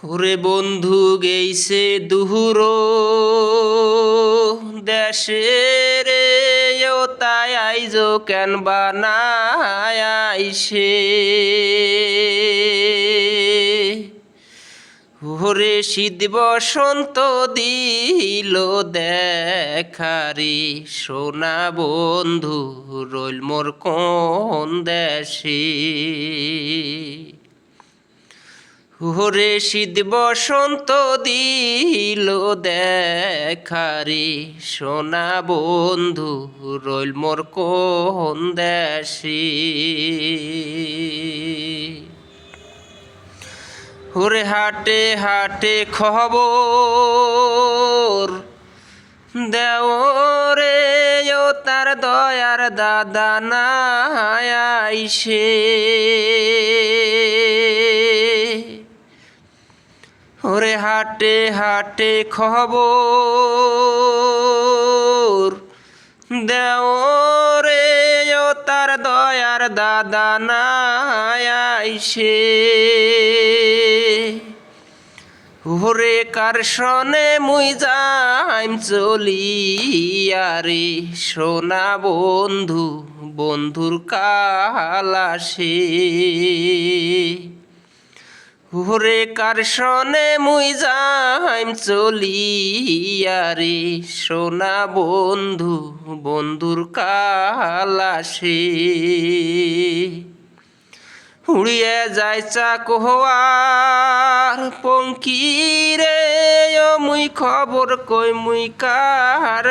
ওরে বন্ধু গেইছে দুহুর দেশে রে ও তাই আইজ কেন বানায় আইসে ওরে শীত বসন্ত দিল দেখারি সোনা বন্ধু রইল মোর কোন দেশে ওরে শীত বসন্ত দিল দেখারি সোনা বন্ধু রইল মোর কোন দেশে ওরে হাটে হাটে খবর দেও রে ও তার দয়ার দাদা নাই আইসে ওরে হাটে হাটে খবর দেও রে ও তার দয়ার দাদা নাই আইসে ওরে কার সনে মুই যাইম চলিয়া রে সোনা বন্ধু বন্ধুর কালাসে ওরে কার সনে মুই যাইম চলিয়া রে সোনা বন্ধু বন্ধুর কালাসে উড়িয়ে যায় চাকোয়ার পঙ্কি রে ও মুই খবর কই মুই কার